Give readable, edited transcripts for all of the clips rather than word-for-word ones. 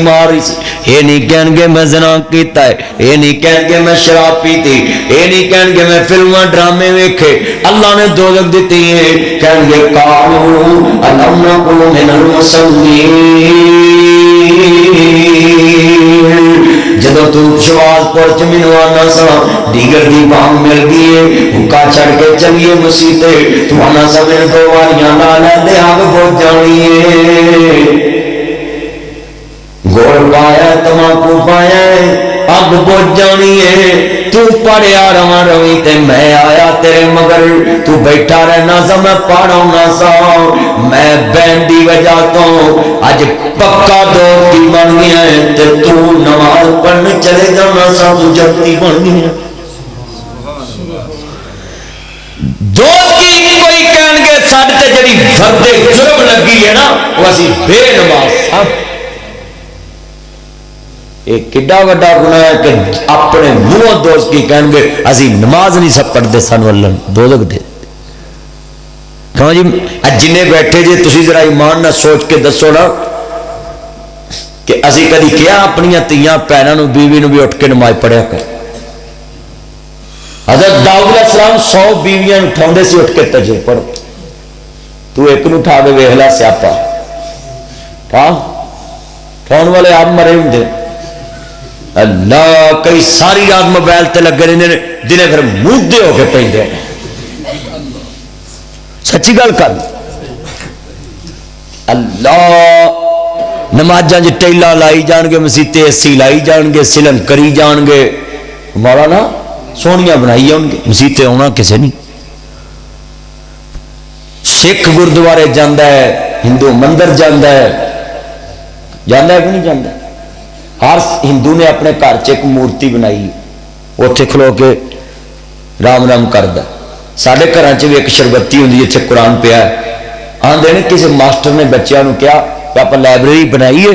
ماری سی، یہ نہیں کہن گے میں زنا کیتا ہے، یہ نہیں کہن گے میں شراب پیتی، یہ نہیں کہن گے میں فلماں ڈرامے ویکھے۔ اللہ نے دوزخ دیتی ہے، کہن گے قالوا الم نکن من المصلین۔ جدو تو شواز پرچ مینوں آنا سا دیگر دی بانگ مل گئی ہے، حکا چڑھ کے چلیے مسیتے، تو آنا سا میرے دو واریاں لالا دے آگ بہت جانی ہے، گول پایا تماکو پایا اگ بہت جانی ہے، تو پڑیا رواں روی تے میں آیا تیرے مگر، تو بیٹھا رہنا سا میں پڑھاؤنا سا، میں بہن دی وجہ تو اج پکا دوستی بن گیا ہے، تے تو نماز پڑھنے چلے جانا سا تو جلدی بن گیا۔ دوستی کوئی کہن گے ساڈے تے جڑی فرد جرم لگی ہے نا وہ اسی بے نماز سب ایک کڈا وڈا گناہ ہے کہ اپنے منہ دوست کی کہن گے اسی نماز نہیں سب پڑھتے سن والن دوزخ دے۔ کہاں جی جنے بیٹھے جی تسی ذرا ایمان نہ سوچ کے دسو نا کہ اسی کدی کیا اپنی تیاں بھیناں نو بیوی نو بھی اٹھ کے نماز پڑھیا کر۔ حضرت داؤد علیہ السلام 100 بیویاں اٹھاؤندے سی اٹھ کے تجھے پڑھو، تو ایک نو اٹھا کے ویکھ لا سیاپا اٹھاؤن والے آپ مرے ہوندے۔ اللہ کئی ساری رات موبائل تے لگے رہندے نے، دنے پھر مودے ہو کے پیندے ہیں۔ سچی گل کر اللہ نمازاں جی ٹیلا لائی جان گے، مسیتے اے سی لائی جان گے، سلن کری جان گے، ہمارا نا سونیاں بنائی جان گے، مسیتے آنا کسے نہیں۔ سکھ گردوارے جاندہ ہے، ہندو مندر جاندہ ہے کہ نہیں جاندہ ہے؟ ہر ہندو نے اپنے گھر چ ایک مورتی بنائی، اتنے کھلو کے رام رام کردا۔ سارے گھر بھی ایک شربتی ہوندی ہے، اتنے قرآن پیا ہے، آندے نے کسی ماسٹر نے بچوں کو کیا کہ آپ لائبریری بنائیے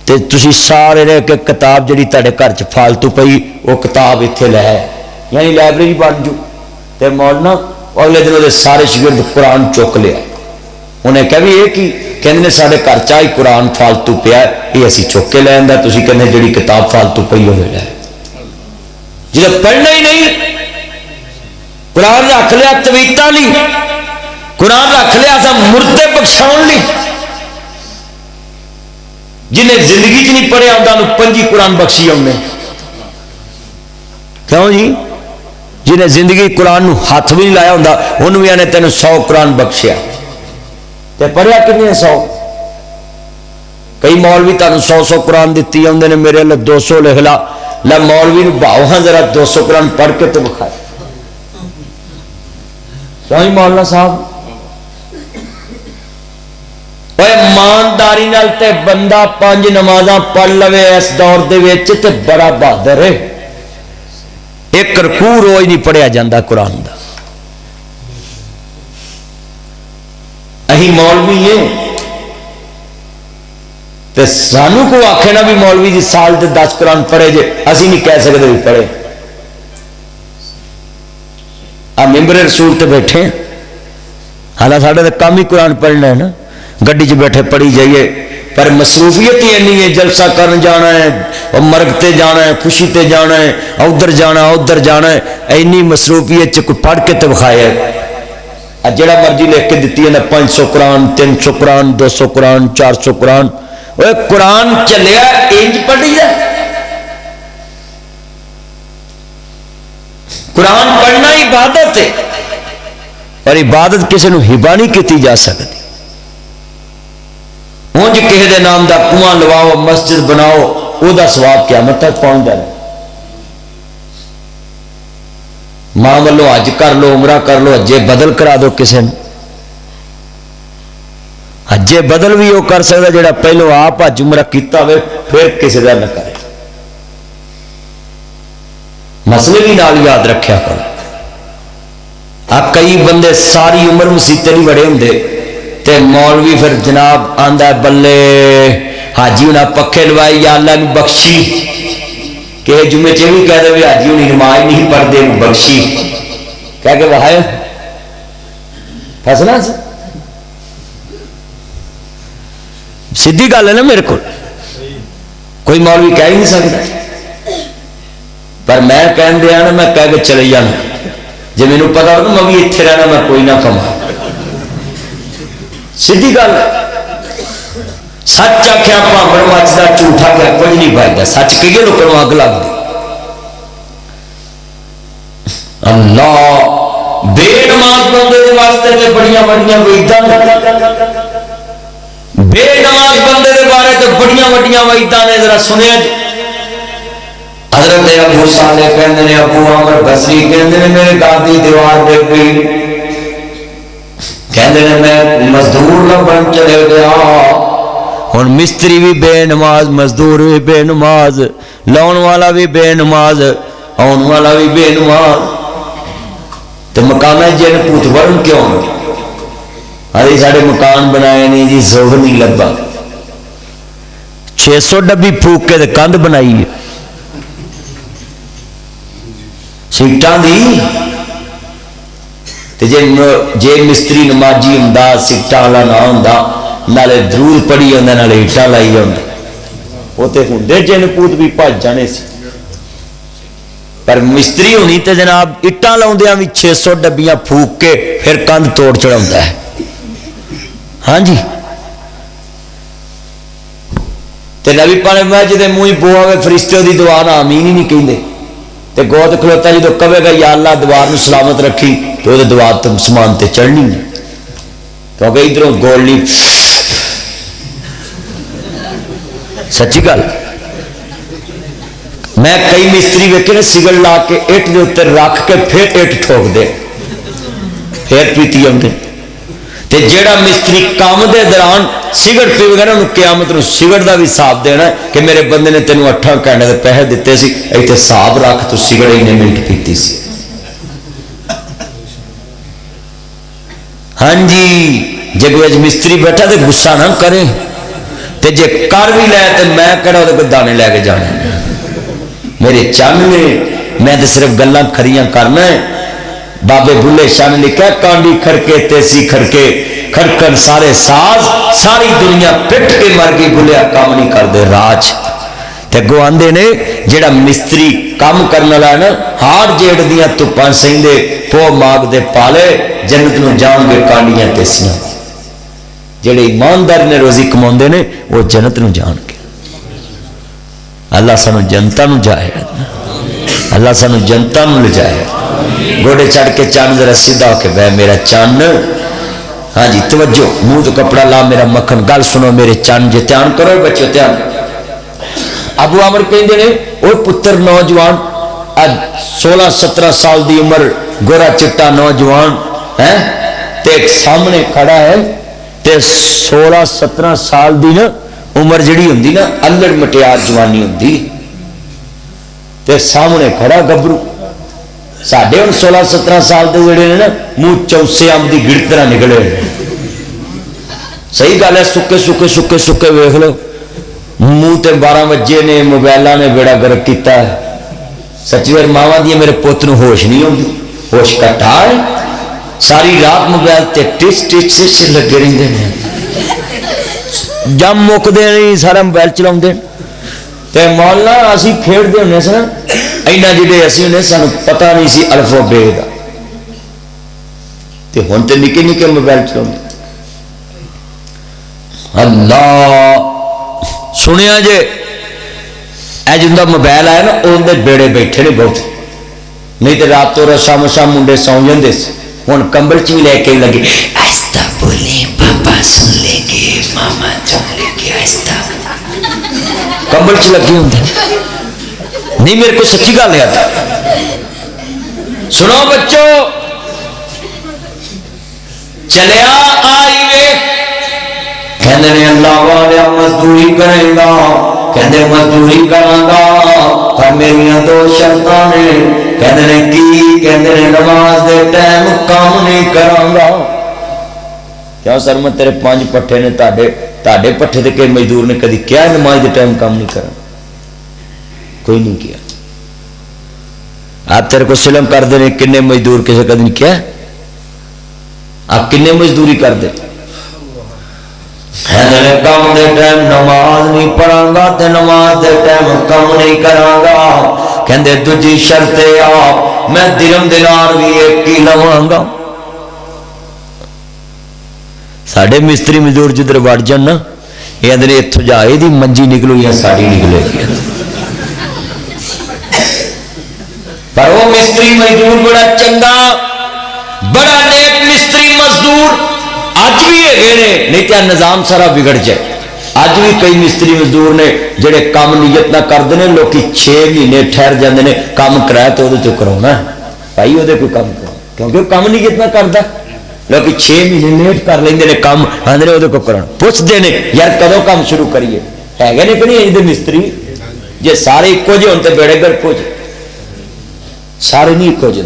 تے تسی سارے نے ایک کتاب جڑی تہاڈے گھر چ فالتو پئی وہ کتاب اتنے لے، یعنی لائبریری بن جو۔ تے مولانا اگلے دن وہ سارے شاگرد قرآن چک لیا، انہیں کہا بھی یہ کی کہنے نے سارے گھر چاہی قرآن فالتو پیا یہ اسی چک کے لے آندا، تسی کہنے جڑی کتاب فالتو پئی ہوے لے جب پڑھنا ہی نہیں۔ قرآن رکھ لیا تویتاں لی، قرآن رکھ لیا سا مردے بخشاؤن لی، جنہیں زندگی چ نہیں پڑھیا انہوں 5 قرآن بخشی انہیں۔ کیوں جی؟ جنہیں زندگی قرآن نو ہاتھ بھی نہیں لایا ہوں انہوں بھی آنے تینوں 100 قرآن بخشیا، تے پڑھیا کتنے 100؟ کئی مولوی تانوں 100 قرآن دیتی آندے نے، میرے اللہ 200 لکھ لا، لا مولوی نو باؤ ہاں ذرا 200 قرآن پڑھ کے تو بکھائے۔ کیوں جی مولانا صاحب؟ اوہ ایمانداری نال تے بندہ 5 نمازاں پڑھ لوے اس دور دے وچ تے بڑا بہادر ہے۔ ایک رکوع روز نہیں پڑھیا جاندہ قرآن دا۔ اہی مولوی ہیں تے سانو کو آکھے نا بھی مولوی جی سال تے 10 قرآن پڑھے جے، اسی نہیں کہہ سکتے بھی پڑھے۔ ممبر رسول تے بیٹھے ہیں، حالانکہ ساڈا تے کام ہی قرآن پڑھنا ہے نا، گڈی چ بیٹھے پڑھی جائیے، پر مصروفیت ہی اینی ہے، جلسہ کرن جانا ہے، اور مرگ تے جانا ہے، خوشی تے جانا ہے، ادھر جانا ادھر جانا ہے، اینی مصروفیت چ کوئی پڑھ کے تے بکھایا ہے۔ جڑا مرضی لکھ کے دیتی ہے نا 500 قرآن 300 قرآن 200 قرآن 400 قرآن، وہ قرآن چلیا انج پڑھی جائے۔ قرآن پڑھنا عبادت ہے، اور عبادت کسی نو ہبا نہیں کیتی جا سکتی۔ ہوں جی کسی دے نام دا کنواں لواؤ، مسجد بناؤ، وہ دا ثواب قیامت تک پہنچ جائے۔ ماں والو حج کر لو، عمرہ کر لو، حجے بدل کرا دو کسی نے، حجے بدل بھی وہ کر سکتا جڑا پہلو آپ حج عمرہ کیتا ہوئے پھر کسی دا نہ کرے۔ مسئلے بھی نال یاد رکھیا کرو۔ آپ کئی بندے ساری عمر مسیتے نہیں بڑے ہوندے تے مولوی پھر جناب آندا بلے حاجی انہاں پکھے لوائی یا اللہ نے بخشی، کہ جمعے چ بھی کہہ دے حاجی انہیں نماز نہیں پڑھتے بخشی، کہہ کے بہائے فسنا سیدھی گل ہے نا میرے کو۔ کوئی مولوی کہہ ہی نہیں سکتا. پر میں کہہ دیا نا، میں کہہ کے چلے جانا. جی مینو پتا ہو میں بھی اتنے رہنا، میں کوئی نہ کما. سیدھی گل. سچ آخیا پامڑ مچتا، جھوٹ آخیا کچھ نہیں بچتا. سچ کہیے لوگوں کو اگ لگ گئی. اللہ بے نماز بندے کے واسطے تے بڑیاں بڑیاں وعیداں، بے نماز بندے کے بارے تے بڑیاں بڑیاں وعیداں نے. ذرا سنیا جی. حضرت ابو صالح کہندے نے، ابو عمر بصری کہندے نے میرے گھر دی دیوار ڈگ گئی. کہندے نے میں مزدور لبن چلے گیا. ہن مستری بھی بے نماز، مزدور بھی بے نماز، لاؤن والا بھی بے نماز، آن والا بھی بے نماز. تو مکان جن پوت ورن کیوں؟ ابھی سارے مکان بنائے نہیں جی، زور نہیں لبا. 600 ڈبی پھوک کے کندھ بنائی ہے سیٹان دی. جے مستری نمازی ہوں، سیٹان والا نہ ہوں، نالے درود پڑھی ہوں، نالے اٹا لائی ہوں، وہ تو ہوں جن پوت بھی بھج جانے سی. پر مستری ہونی تے جناب اٹاں لاؤندیاں بھی 600 ڈبیاں پھوک کے پھر کندھ توڑ چڑھاوندا ہے. ہاں جی. تے نبی پاک میں جدے منہ بو آوے فرشتے دی دعا نہ آمین ہی نہیں کہندے. تے گود کھلوتا جدو کہے گا یا اللہ دیوار نو سلامت رکھی، تو وہ دعا تم سمان تے چڑھنی نہیں. کیونکہ ادھروں گولڈی سچی گل. میں کئی مستری ویکھے نے سگڑ لا کے اٹ دے اتر رکھ کے پھر اٹ ٹھوک دے، پھر پیتی آتے. تے جیڑا مستری کام دے دوران سگڑ پیو گا نا، انہوں قیامت نو سگڑ دا بھی حساب دینا ہے کہ میرے بندے نے تینوں 8 گھنٹے دے پیسے دیتے سی، ایتھے حساب رکھ تو سگڑ ہی منٹ پیتی سی. ہاں جی. جے کوئی مستری بیٹھا تے غصہ نہ کرے، تے جے کر بھی لے تے میں کہڑا وہ دانے لے کے جانے. میرے چند نے میں تو صرف گلاں کھریاں کرنا ہے. بابے بلے شاہ نے لکھا کانڈی کھڑکے تیسی کھڑکے کھڑکن سارے ساز، ساری دنیا پٹ کے مر گئی بلیا کام نہیں کر دے راج. تے گو آندے نے جیڑا مستری کام کرنے والا ہے نا، ہار جیڑ دیاں تپاں سہندے پو ماگ دے پالے، جنت نو جان گے کانڈیاں تیسیاں. جیڑے ایماندار نے روزی کماندے نے وہ جنت نو جان گے. اللہ سانو جنتا نو جائے، اللہ سانو جنتا نو لے جائے. گوڑے چڑھ کے چاند ذرا سیدھا ہو کے بہ میرا چاند. ہاں جی توجہ، منہ تو کپڑا لا میرا مکھن. گل سنو میرے چاند جی، دھیان کرو بچو دھیان. ابو عمر کہندے نے او پتر نوجوان 16-17 سال دی عمر، گورا چٹا نوجوان ہے تے ایک سامنے کھڑا ہے تے 16-17 سال دی نا عمر جڑی ہوندی نا الڑ مٹیار جوانی ہوندی تے سامنے کھڑا گبرو. ساڈے ہن 16-17 سال دے جڑے نے نا منہ چوسے آم دی گڑ طرح نکلے. صحیح گل ہے. سکے سکے سکے سکے ویکھ لو منہ تے 12 بجے نے موبائلاں نے بیڑا گرک کیتا ہے. سچی وار ماواں دی میرے پوت نو ہوش نہیں ہوندی، ہوش کٹا ہے. ساری رات موبائل تے ٹچ ٹچ سے لگے رہندے نے. جم مکدے نہیں سارا موبائل چلاؤندے. تے مولا اسی کھیڈدے ہوندے سن اینا جڑے اسی ہوندے سانو پتہ نہیں سی الف و بے دا. تے ہن تے نکے نکے موبائل چلاؤندے. اللہ سنیا جے اے جندا موبائل آیا نا اندر بیڑے بیٹھے نے بہت. نہیں تے رات تو شام شام منڈے سو جاندے سی. ہن کمبل چ لے کے لگے آہستہ بولے پاپا سن لے گے، ماما سن لے گے، آہستہ کمبل چ لگی ہوں. نہیں میرے کو سچی گل یاد. سنو بچوں، چلیا آئی وے کہندے نے اللہ والیا مزدوری کرے گا. کہندے مزدوری کراں گا پر میریاں 2 شرطاں نے. کہندے نے کی؟ کہندے نے نماز دے ٹائم کام نہیں کراں گا. کیا سر میں تیرے 5 پٹھے نے تاڈے پٹھے تے کہ مزدور نے کدی کیا نماز دے ٹائم کام نہیں کرا؟ کوئی نہیں کیا. آپ تیرے کو سلم کر دے نے کنے مزدور کسے کدی نہیں کیا؟ آپ کنے مزدوری کر دے؟ کام دے ٹائم نماز نہیں پڑھاں گا تے نماز دے دے ٹائم کم نہیں کراں گا کہندے دوجی شرط آ میں درہم دینار بھی ایک ہی لواں گا ساڈے مستری مزدور جدھر وڑ جان نا یہ آدھے اتوں جا یہ منجی نکلو یا ساڑی نکلے گی پر وہ مستری مزدور بڑا چنگا بڑا نیک مستری مزدور اج بھی ہے نہیں تو نظام سارا بگڑ جائے اج بھی کئی مستری مزدور نے جڑے کام نیت نہ کرتے ہیں لوگ 6 مہینے ٹھہر جاتے ہیں کام کرائے تو وہ کرا ہے بھائی وہ کوئی کام کرا کیونکہ وہ کام نیت نہ کرتا لوگ 6 مہینے لیٹ کر لیں کام آدھے وہ کرا پوچھتے ہیں یار کدو کام شروع کریے ہے کہ نہیں یہ مستری جی سارے ایکو جے ہوتے بیڑے گھر کو سارے نہیں ایکو جے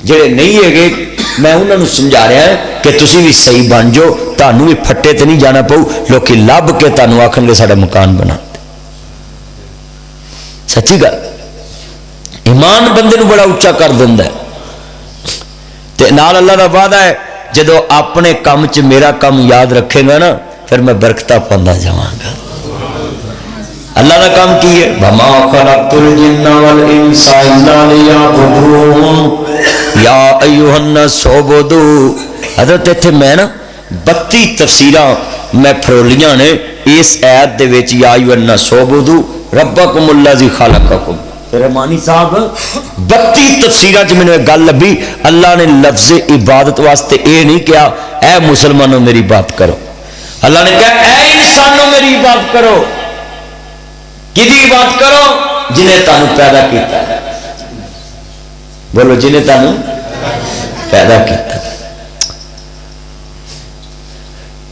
جڑے نہیں ہے میں انہوں نے سمجھا رہا ہے کہ تسی بھی صحیح بن جاؤ تمہوں بھی پھٹے تے نہیں جانا پاؤ لوگ لب کے تمہیں آخن گے سارا مکان بنا سچی گل ایمان بندے بڑا اچا کر دینا ہے تے نال اللہ کا وعدہ ہے جدو اپنے کام چ میرا کام یاد رکھے گا نا پھر میں برکتاں پاؤندا جاواں گا اللہ کا کام کی ہے وما خلقت الجن والانس الا ليعبدون یا ایھا الناس اعبدوا حضرت اتنے میں نا 32 تفسیراں میں پھرولیاں نے اس آیت دے وچ یا ایھا الناس اعبدوا ربکم الذی خلقکم رحمانی صاحب 32 تفسیرات میں نے گل لبھی اللہ نے لفظ عبادت واسطے اے نہیں کیا اے مسلمانوں میری بات کرو اللہ نے کہا اے انسانوں میری بات کرو کدی بات کرو جنہیں تانوں پیدا کیتا ہے بولو جنہیں تانوں پیدا کیتا ہے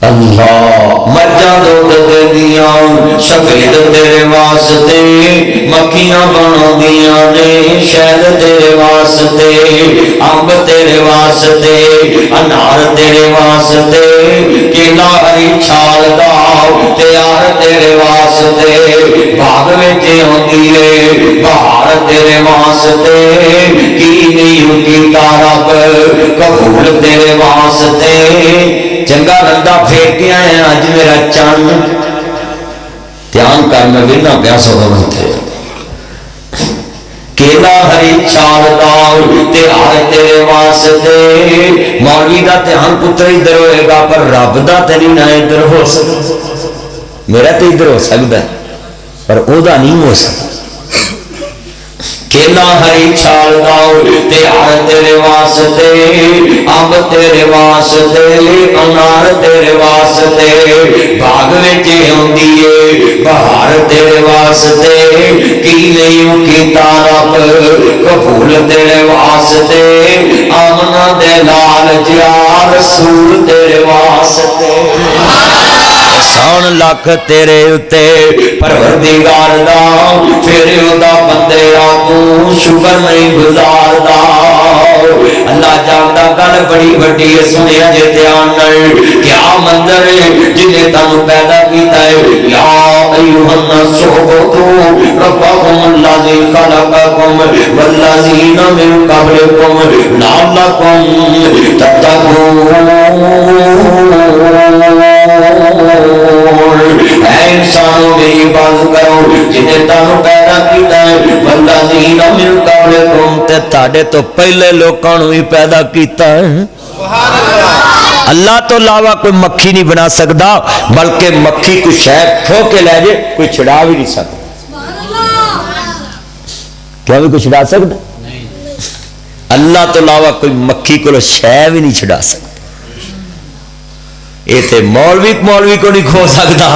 اللہ مرجاں دو دے دیاں شفید تیرے واسطے مکھیاں بنا دیاں نے شہد تیرے واسطے امب تیرے واسطے انار تیرے واسطے کیلا ہری چھال دا تیار تیرے واسطے باغ وچ ہوندی ہے بہار تیرے واسطے کی نہیں کیتا رب قبول تیرے واسطے چنگا رنگا پھیر کے آئے آج میرا چاند دھیان کر میں بھی نہ پیا سو تھے کیلا ہری چھال دال تیار تیرے واسطے مولوی دا دھیان پتر ادھر ہوئے گا پر رب دا تیری نہ ادھر ہو سکتا میرا تو ادھر ہو سکتا ہے پر او دا نہیں ہو سکتا کیلا ہری چھال دال تیار تیرے واسطے امب تیرے واسطے انار تیرے واسطے باغ وچ ہوندی ہے بہار تیرے واسطے کی نہیں کیتا رب قبول تیرے واسطے آمنا دے لال جا رسول تیرے واسطے احسان لاکھ تیرے اتے پروردگار دا پھر دا بندے آگوں شکر نہیں گزار دا اللہ جانتا گل بڑی بڑی سنیا جے دھیان نال کیا منظر ہے جنہیں تانوں پیدا کیتا ہے یا ایھا الناس اعبدوا ربکم الذی خلقکم والذین من قبلکم لعلکم تتقون اے انسانوں میری بات کرو جنہیں تانوں پیدا کیتا ہے والذین من قبلکم تے تاڑے تو پہلے لوکاں نوں ہی پیدا کیتا ہے اللہ تو علاوہ کوئی مکھی نہیں بنا سکتا بلکہ مکھی کوئی شہد کھو کے لے جائے کوئی چھڑا بھی نہیں سکتا کیا بھی کوئی چھڑا سکتا اللہ تو علاوہ کوئی مکھی کو شہد بھی نہیں چھڑا سکتا یہ تے مولوی کو نہیں کھو سکتا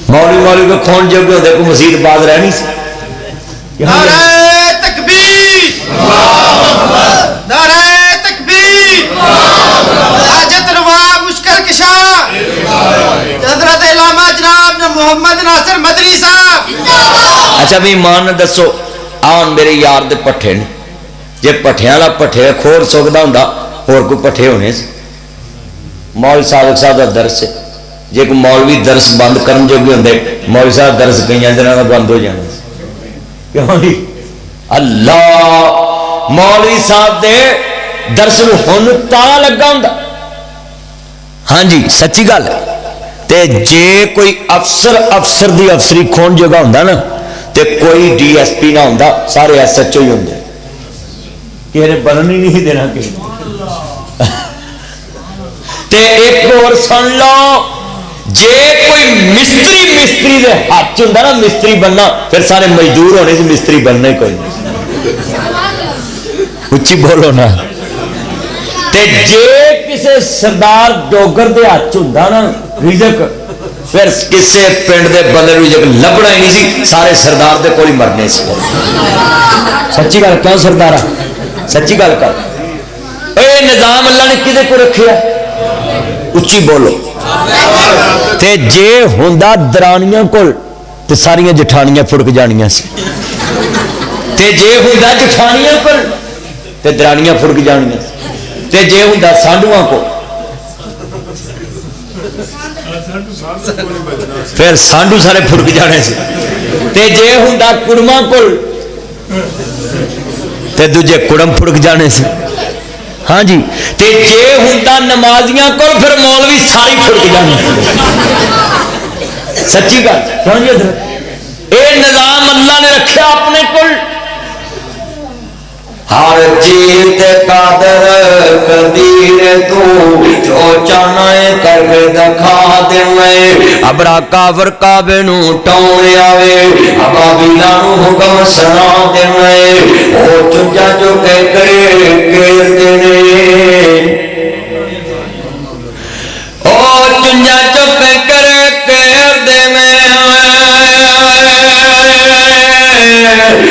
مولوی کو کھون جو کہ دیکھو مزید بات رہنی سی نعرہ تکبیر نعرہ تکبیر حاجت روا مشکل کشا حضرت علامہ جناب محمد ناصر مدنی صاحب اچھا بھی مان دسو آن میرے یار دے پٹھے نے جے پٹھیاں لا پٹھے کھور سکدا ہوندا اور کوئی پٹھے ہونے سے مولوی صادق صاحب دا درس ہے جے کوئی مولوی درس بند کرن جو بھی ہوندے مولوی صاحب درس کئی دنوں دا بند ہو جانا کیوں نہیں اللہ مولوی صاحب دے درس نو ہن تالا لگا ہوندا ہاں جی سچی گل ہے تے جے کوئی افسر دی افسری کھون جگہ ہوندا نا تے کوئی ڈی ایس پی نہ ہوندا سارے ایس ایچ او ہی ہوندے کسی نے بنن ہی نہیں دینا کسی تے ایک اور سن لو جے کوئی مستری دے ہاتھ ہوندا نا مستری بننا پھر سارے مزدور ہونے سے مستری بننا ہی کوئی نہیں اچھی بولو نا تے جے کسے سردار ڈوگر دے ہاتھ ہوندا نا رزق پھر کسے پنڈ دے بندے رزق لبنا ہی نہیں سی سارے سردار دے کول ہی مرنے سی سچی گل کیوں سردارا سچی گل کر اے نظام اللہ نے کدے کو رکھیا اچھی بولو تے جے ہوندا درانیاں کول تے ساریاں جٹھانیاں پھڑک جانیاں سی تے جے ہوندا جٹھانیاں کول تے درانیاں پھڑک جانیاں سی تے جے ہوندا سانڈواں کو پھر سانڈو سارے پھڑک جانے سے تے جے ہوندا کڑما کول تے دوجے کڑم پھڑک جانے سے ہاں جی تے جے ہوندا نمازیاں کول پھر مولوی ساری پھڑک جانے سے سچی گل کیوں جی حضرت اے نظام اللہ نے رکھا اپنے کول ہر چیز قادر قدیر تو جو چاہنا ہے کر کے دکھا دے ابرا کافر کعبے نو ٹون آوے ابابیلا نو حکم سنا دے او چنجا جو کہ کرے کیر دینے او چنجا جو کہ کرے کیر دے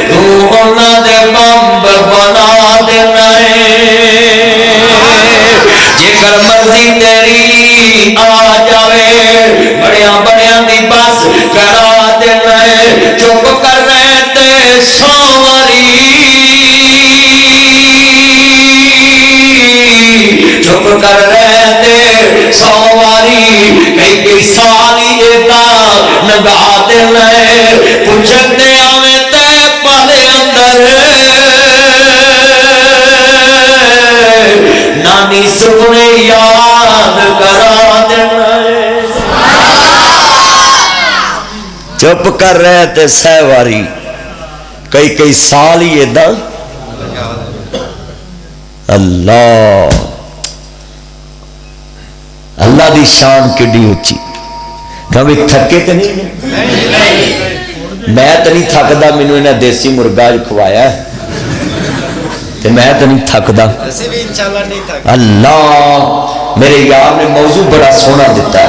تو بنا دے بمب بنا دے جکر مرضی تیری آ جاوے بڑیاں بڑیاں دی بس کرا دے چپ کر رہے تے سواری چپ کر رہے تے سواری کئی سالی ایتا نگا دے پوچھتے آوے تے پالے اندر نانی سنے یاد کرا دینا چپ کر رہے تے سہواری کئی سال ہی ایدا اللہ دی شان کڈی اچھی کبھی تھکے تے نہیں میں تو نہیں تھکدا مینوں انہاں دیسی مرغا کھوایا تے میں تو نہیں تھکدا اللہ میرے یار نے موضوع بڑا سونا دیتا ہے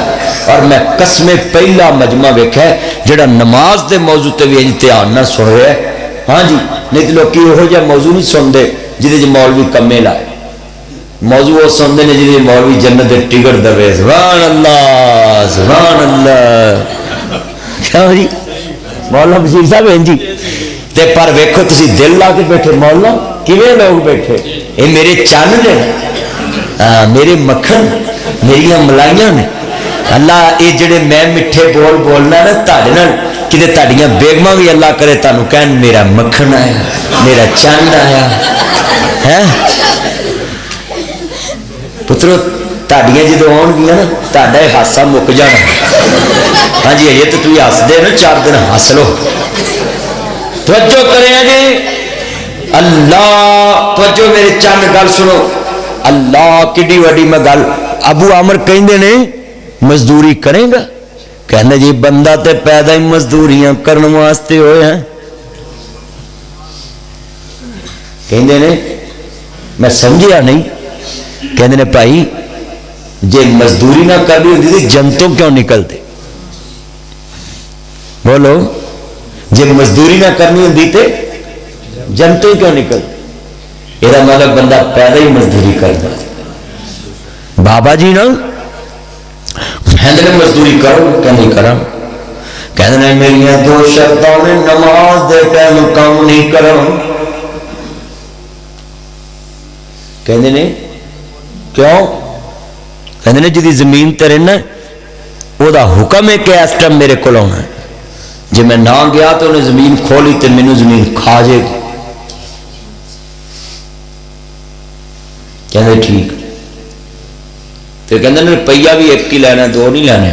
اور میں قسم پہلا مجمع ویکھا ہے جڑا نماز دے موضوع تے بھی دھیان نہ سن رہا ہے ہاں جی نہیں تو لوگ یہو جہا موضوع نہیں سنتے جہد مولوی کمے لائے موضوع وہ سنتے ہیں جہد مولوی جنت دے ٹکٹ دے سبحان اللہ کیا جی مولانا بشیر صاحب ہیں جی تے پر ویکھو تسی دل لا کے بیٹھے مولانا کیویں لوگ بیٹھے یہ میرے چن نے میرے مکھن میری ملائیاں نے اللہ یہ جڑے میں میٹھے بول بولنا نا تہاڈے نال کتے تہاڈیاں بیگماں بھی اللہ کرے تانوں کہن میرا مکھن آیا میرا چن آیا ہے پترو تہاڈیاں جدوں آن گیاں نا تہاڈا ہاسا مک جانا ہاں جی یہ تو تھی ہس دے نا 4 دن ہس لو توجہ کریں جی اللہ توجہ میرے چند گل سنو اللہ کڈی وڈی میں گل ابو عامر کہندے نے مزدوری کریں گا کہنے جی بندہ تے پیدا ہی مزدوریاں کرنے واسطے ہوئے ہیں کہندے نے میں سمجھیا نہیں کہندے نے بھائی جے مزدوری نہ کرنی ہوتی تھی جنتوں کیوں نکلتے بولو جے مزدوری نہ کرنی ہوتی تھی جنتوں کیوں نکلتے یہ مطلب بندہ پیدا ہی مزدوری کرتا بابا جی نا کہندے نے مزدوری کرو کہ نہیں کرا کہندے نے میری 2 شرطوں نے نماز دے ٹائم کام نہیں کرو کہندے نے کیوں کہندے نے جدی زمین تے رہنا او دا حکم ہے کہ اس ٹائم میرے کول آنا ہے جے میں نہ گیا تو انہیں زمین کھولی تے مینوں زمین کھا جائے گی کہندے ٹھیک تے کہندے نے روپیہ بھی 1 ہی لینا 2 نہیں لینے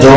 2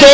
2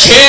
6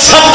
7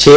6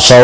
100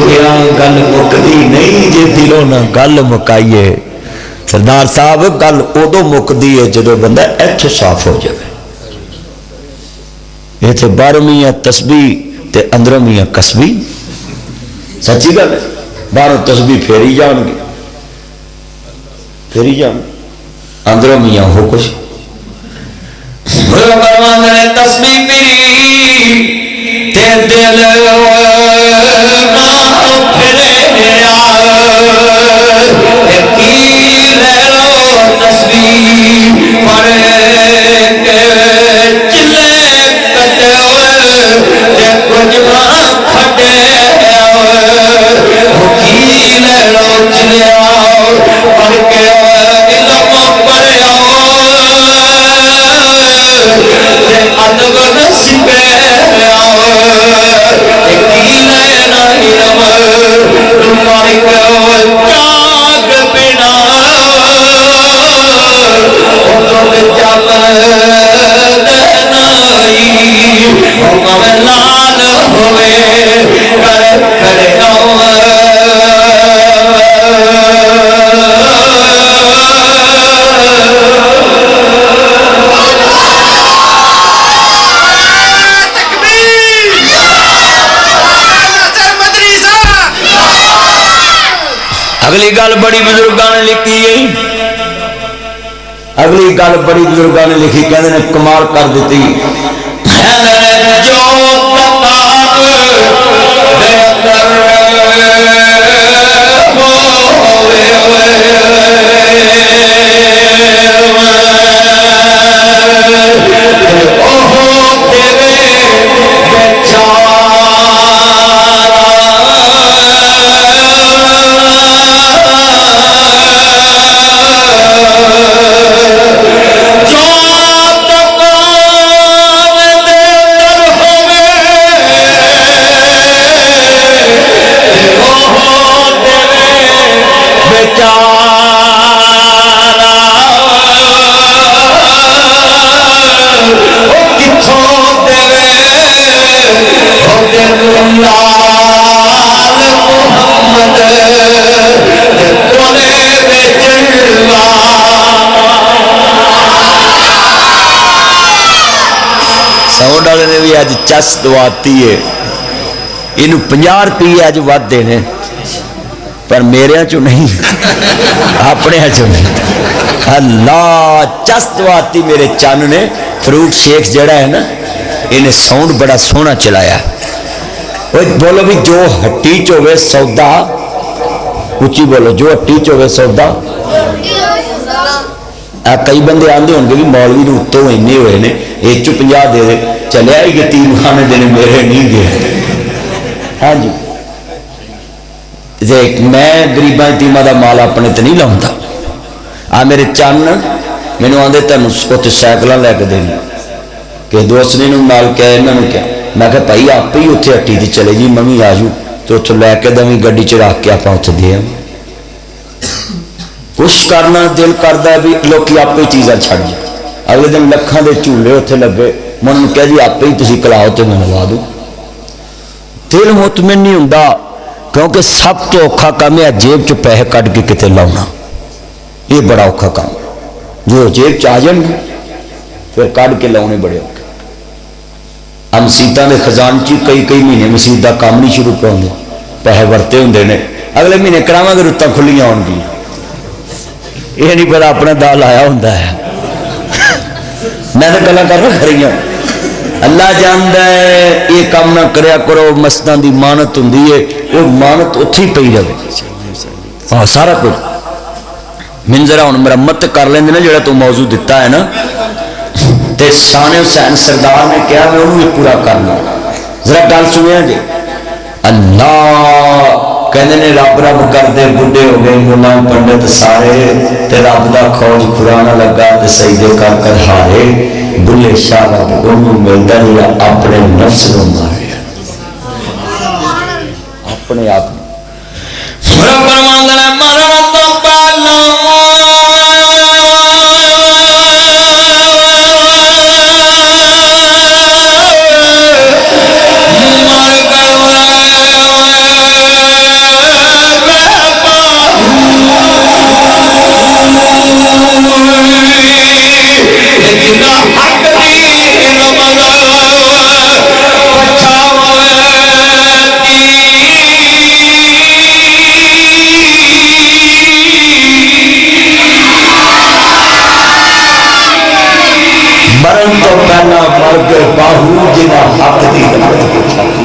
گیا گل مکدی نہیں جے دلوں نہ گل مکائیے سردار صاحب گل ادو مکدی ہے جدو بندہ ایتھے صاف ہو جائے ایتھے باہروں تسبیح تے اندروں میاں کسبی سچی گل ہے باہروں تسبیح پھیری جان گے پھیری جان اندروں میاں ہو کچھ تسبیح پھری تے دل اگلی گل بڑی بزرگاں نے لکھی ہے اگلی گل بڑی بزرگاں نے لکھی کہتے ہیں کمال کر دیتی جو ساؤنڈ والے نے بھی اج چس دواتی ہے یہ 50 روپیے اج ود دینے پر میرے چو نہیں اپنے چو نہیں اللہ چس دواتی میرے چن نے فروٹ شیخ جڑا ہے نا انہیں ساؤنڈ بڑا سونا چلایا بولو بھی جو ہٹی چوے سودا اچھی بولو جو ہٹی چوے سودا کئی بندے آدھے ہو گے بھی مولوی نے اتوں اینے ہوئے نے ایک 50 دے دے چلے آئی کہ 3 خانے دینے میرے نہیں گئے ہاں جی میں غریباں یتیماں دا مال اپنے تے نہیں لاؤں آ میرے چن مینوں آدھے تینوں اتنے سائیکلاں لے کے دینی کہ دوست نے نال کیا یہاں نے کیا میں کہ بھائی آپ ہی اتنے ہٹی دی چلے جی میں آ جوں تو اتوں لے کے دیں گڈی چ رکھ کے آپ اتنے دے کچھ کرنا دل کرتا ہے بھی لوگ آپ ہی چیزاں چھڑ جائیں اگلے دن لکھان دے جھولے اتنے لگے میں انہوں نے کہا جی آپ ہی تھی کلاؤ تو میں لوا دوں دل مطمئن نہیں ہوں کیونکہ سب تو اوکھا کام ہے جیب چ پیسے کٹ کے کتے لاؤنا یہ بڑا اوکھا کام جو جیب چ آ جائیں پھر کٹ کے لاؤنے بڑے اوکھے مسیتوں کے خزانچی کئی مہینے مسیت کا کام نہیں شروع پہ ہوتے پیسے ورتے ہوں نے اگلے مہینے کراوا گے رتاں کھلیاں ہون گیا یہ نہیں پتا اپنا دال آیا ہوں میں تو گلا کر رہا کھڑی ہوں اللہ جانتا ہے یہ کام نہ کریا کرو مسجداں دی مانت ہوں وہ مانت اتھی پی رہے ہاں سارا کچھ من ذرا ہوں مرمت کر لیں نا جڑا تو موضوع دیتا ہے نا تے سانے حسین سردار نے کہا میں انہوں نے پورا کرنا ذرا گل سنیا جی اللہ کہنے نے رب رب کرتے بڑھے ہو گئے ملا پنڈت سارے تے رب دا کھوج کھرانا لگا تے سجدے کر کر ہارے بلے شاہ رب انہوں ملتا جڑا اپنے نفس کو مارے اپنے آپ رب فرماندا ہے مرن تو پہلا پہلا مرد باہو جنا حق دی غلط کو چھاتی.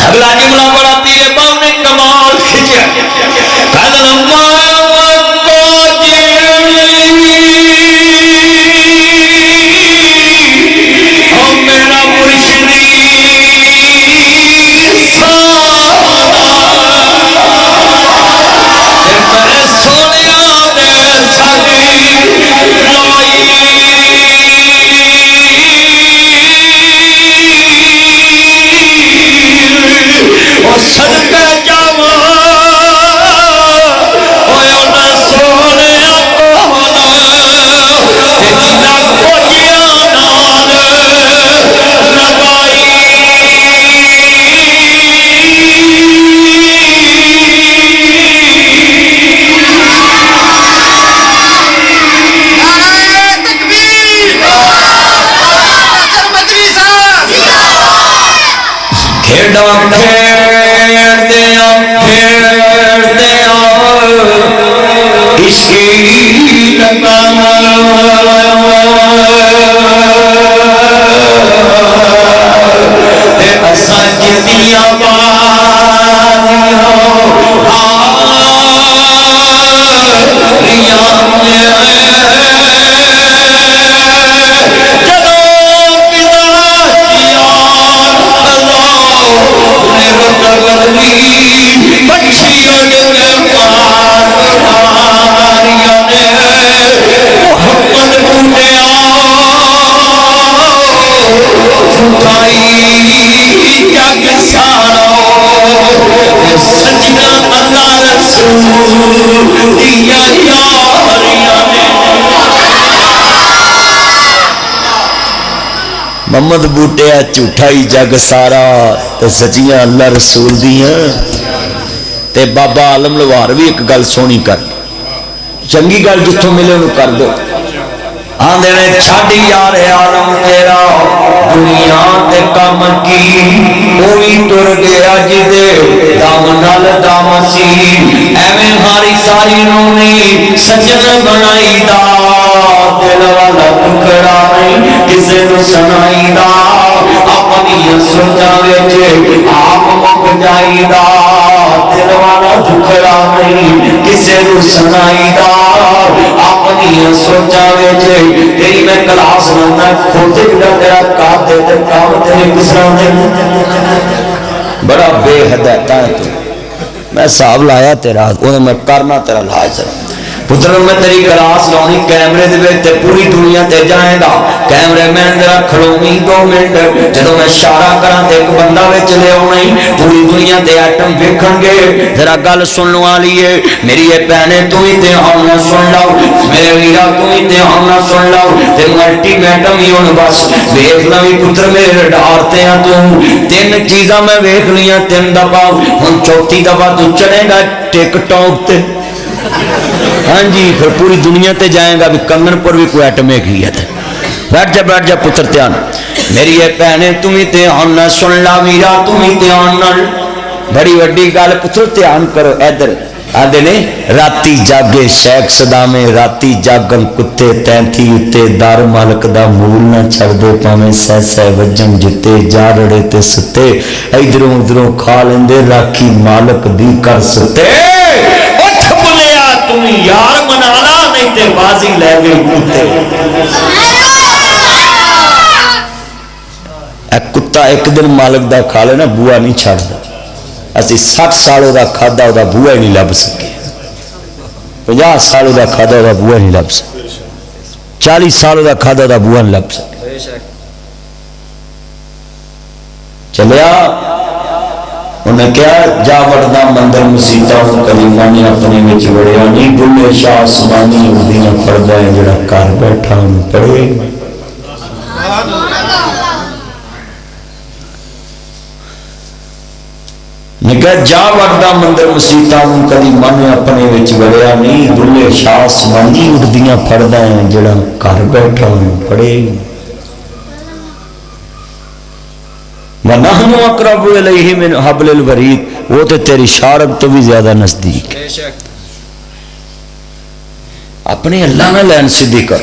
اگلا جملہ بڑا پیرے باؤ نے کمال کھچیا. محمد بوٹیا جھوٹا ہی جگ سارا تے سچیاں اللہ رسول دیاں. تے بابا عالم لوہار بھی ایک گل سونی کر چنگی گل جتوں ملے انہوں کر دو. آندے نے چھڈ یار عالم تیرا دنیا تے کم کی کوئی ٹر گیا جدے دم نال دم سی ایویں ہاری ساری نونی سجن بنائی دا دل والا ٹکڑا نہیں کسے نو سنائی دا اپنی سوچاں وچ آپ مک جائی دا دل والا ٹکڑا نہیں کسے نو سنائی دا اپنی سوچاں وچ تیری میں کلاس رہنا کھوتے جڑا تیرا کام دے تے کام تیرے کسرا دے بڑا بے ہدایت ہے تو میں حساب لایا تیرا انہیں میں کرنا تیرا لاج پتر میں تیری کلاس لونی کیمرے دے تے پوری دنیا تے جائیں گا کیمرے میں اندر کھڑونی 2 منٹ جدوں میں اشارہ کراں تے ایک بندہ وچ لے اونی پوری دنیا تے ایٹم ویکھن گے. ذرا گل سن لو والی ہے میری اے بہنے تو ہی تے ہم سن لو میرے ویرا تو ہی تے ہم سن لو تے ملٹی میٹم ہی ہن بس ویکھ لوی پتر میرے ڈار تے تو 3 چیزاں میں ویکھ لیاں 3 دفعہ ہن چوتھی دفعہ تو چڑھے گا ٹک ٹاک تے. ہاں جی پھر پوری دنیا تے جائیں گا بھی کنگن پر بھی کوئی ایٹم ایک ہی ہے. بیٹھ جا پتر دھیان میری یہ بہنے تم ہی دھیان نہ سن لا ویرا تم ہی دھیان نہ بڑی وڈی گل پتر دھیان کرو ادھر آدھے نے راتی جاگے شیخ صدامے راتی جاگن کتے تینتھی اتے دار مالک دا مول نہ چھڑ دے پاویں سہ سہ وجن جتے جا رڑے تے ستے ادھروں ادھروں کھا لیندے راکھی مالک دی کر ستے. اٹھ بلیا تم یار منانا نہیں تے بازی لے گئی کتے. اے کتا ایک دن مالک دا کھا لینا بوا نہیں چھڑ دا اسی 60 سالوں دا کھادا دا بوا ہی نہیں لب سکے 50 سالوں دا کھادا دا بوا نہیں لب سکے 40 سالوں دا کھادا دا بوا نہیں لب سکے. چلیا انہیں کیا جا وڑنا مندر مسیطہ ہوں کلیمہ نے اپنے میں چوڑیا نہیں بلے شاہ آسمانی اردیاں پردہ ہے جڑا کار بیٹھا ہوں پڑھے. نکہ جا وردہ مندر مسیطہ ہوں کدی من اپنے وچ وڑیا نہیں دلے شاہ آسمانی اردیاں پھڑدا ہیں جڑا گھر بیٹھا ہوں پڑھے. وَنَحْنُ أَقْرَبُ إِلَيْهِ مِنْ حَبْلِ الْوَرِيدِ وہ تو تیری شارب تو بھی زیادہ نزدیک ہے. اپنے اللہ نہ لین سیدھی کر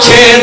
6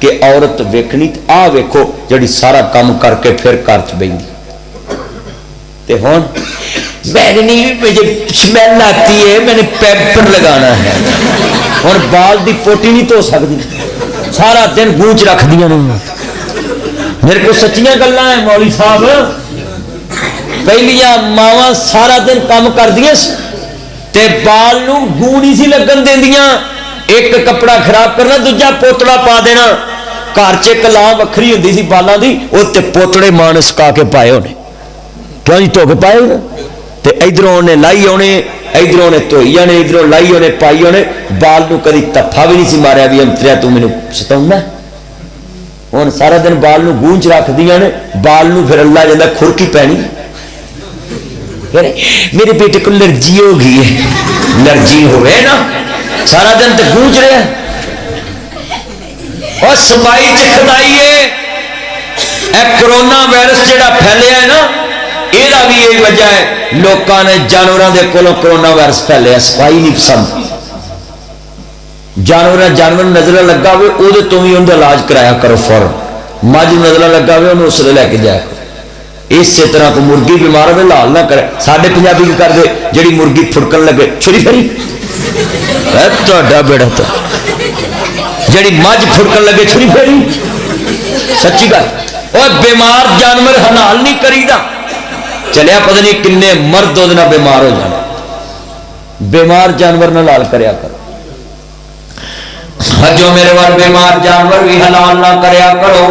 کہ عورت ویکھنی آ ویکھو جڑی سارا کام کر کے پھر گھر چ بہندی تے ہن مجھے سمیل آتی ہے میں نے پیمپر لگانا ہے ہن بال دی پوٹی نہیں دھو سکتی سارا دن گونچ رکھ دیا میرے کو سچیاں گلاں ہیں مولوی صاحب پہلیاں ماواں سارا دن کام کر دیا تے بال نو گوں نہیں سی لگن دیندیاں ایک کپڑا خراب کرنا دوجا پوتڑا پا دینا گھر چ کلاں وکھری ہوندی سی بالاں دی او تے پوتڑے ماں نے سکا کے پائے ہونے کیوں جی دھو کے پائے ہونے تے ادھروں نے لائی ہونے ادھروں نے دھوئی جانے ادھروں لائی ہونے پائی ہونے بال نو کدی تفا بھی نہیں سی ماریا بھی انتریا تو مینوں ستاؤنا ہن سارا دن بال نو گونج رکھ دیاں نے بال نو پھر اللہ جاندا کھرکی پینی میرے بیٹے کو الرجی ہو گئی ہے الرجی ہوئے نا سارا دن تو گونج رہے اور صفائی چکھدائیے اے کرونا وائرس جڑا پھیلیا ہے نا یہ بھی یہی وجہ ہے لوگوں نے جانوراں دے کولوں کرونا وائرس پھیلیا صفائی نہیں پسند جانور نظر لگا ہوئے وہ تو بھی ان علاج کرایا کرو فوراً مجھ نظر لگا ہوئے انہوں اس لے کے جایا کرو اسی طرح کو مرغی بیمار ہوئے لال نہ کرے ساڈے پنجابی کی کر دے جڑی مرغی پھڑکن لگے چھری پھری تہاڈا بیڑا تو جڑی مجھ پھڑکن لگے چھری پھری سچی گل اور بیمار جانور حلال نہیں کریدا چلیا پتہ نہیں کنے مرد وہ بیمار ہو جانا بیمار جانور نہ لال کریا کرو جو میرے وال بیمار جانور بھی حلال نہ کریا کرو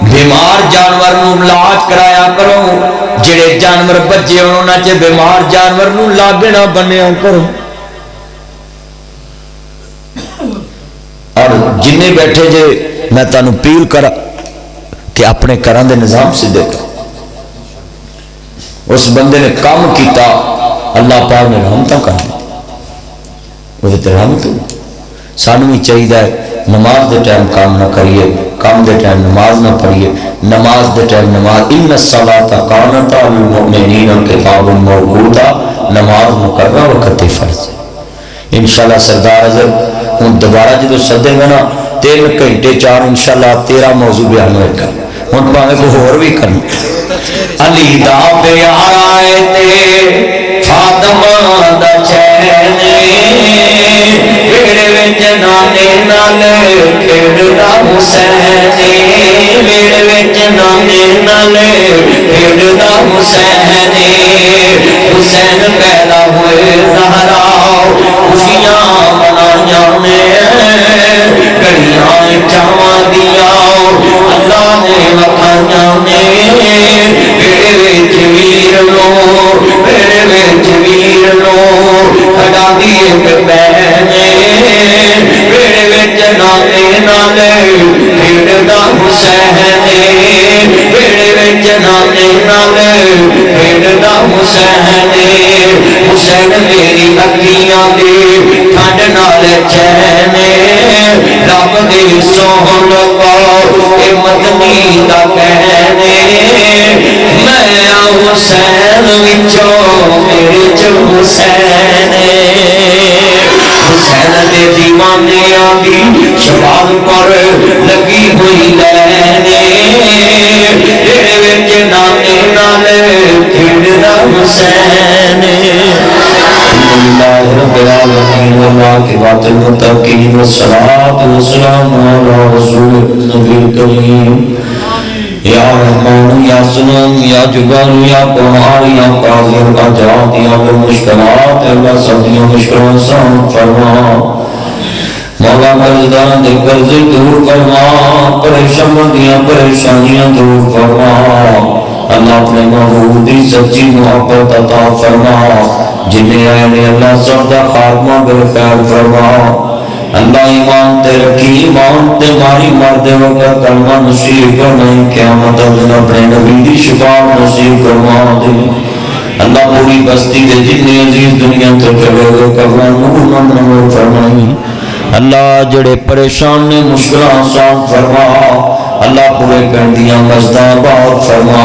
بیمار جانور نو علاج کرایا کرو جڑے جانور بچے انہاں چ بیمار جانور نو لاگے نہ بنیا کرو اور جنے بیٹھے جے میں تانوں اپیل کرا کہ اپنے گھراں دے نظام سیدھے کرو اس بندے نے کام کیتا اللہ پاک نے رحمتاں کر دی وہ تے رحمت سانوں بھی چاہیے نماز دے ٹائم کام نہ کریے کام دے ٹائم نماز نہ پڑھیے نماز دے ٹائم نماز ان الصلاۃ کانت علی المؤمنین کتابا موقوتا نماز مقررہ وقت فرض انشاءاللہ سردار اعظم ہن دوبارہ جدو سدے گا نا 3 گھنٹے 4 انشاءاللہ تیرا موضوع بیان ہوئے گا ہن پاویں کو ہور بھی کرنا علی دا پیارا تے فاطمہ دا چین ویڑے وچ نانے نال کھیڈدا حسین ویڑے وچ نانے نال کھیڈدا حسین حسین پیدا ہوئے زہرا خوشیاں منائیاں نے گھڑیاں چاواں دیاں اللہ نے وکھائیاں نے ویڑے وچ ویر لو ویڑے وچ ویر لو کھڑا دیے بہنے ویڑے وچ نانے نال کھیڈدا حسین ویڑے وچ نانے نال کھیڈدا حسین حسین میری اکھیاں دے ٹھنڈ نال چین رب دی سوہن پاؤ اے مدنی دا کہنے میں حسین وچوں میرے چ حسین حسین دے دیوانیاں دی شباب پر لگی ہوئی لینے جڑے وچ نانے نال کھیڈدا حسین اللہ رب العالمین والعاقبۃ للمتقین والصلاۃ والسلام علی رسول النبی الکریم یا رحمان یا سلام یا جبار یا قہار یا قاہر کا جات یا مشکلات اللہ سبحانہ مشکلات سان فرما مولا قرضدان دے قرض دور فرما پریشانیاں دور فرما اللہ اپنے محبوب دی سچی محبت عطا فرما جنہیں آئے نے اللہ سب دا خاتمہ بالخیر فرما اللہ ایمان تے رکھی ایمان تے ماری مردے وقت کلمہ نصیب کرنائی قیامت دن اپنے نبی دی شفاعت نصیب فرما دے اللہ پوری بستی دے جتنے عزیز دنیا تو چلے گئے کلمہ نور نور فرمائی اللہ جڑے پریشان نے مشکلات آسان فرما اللہ پورے کر دیا مزدہ بات فرما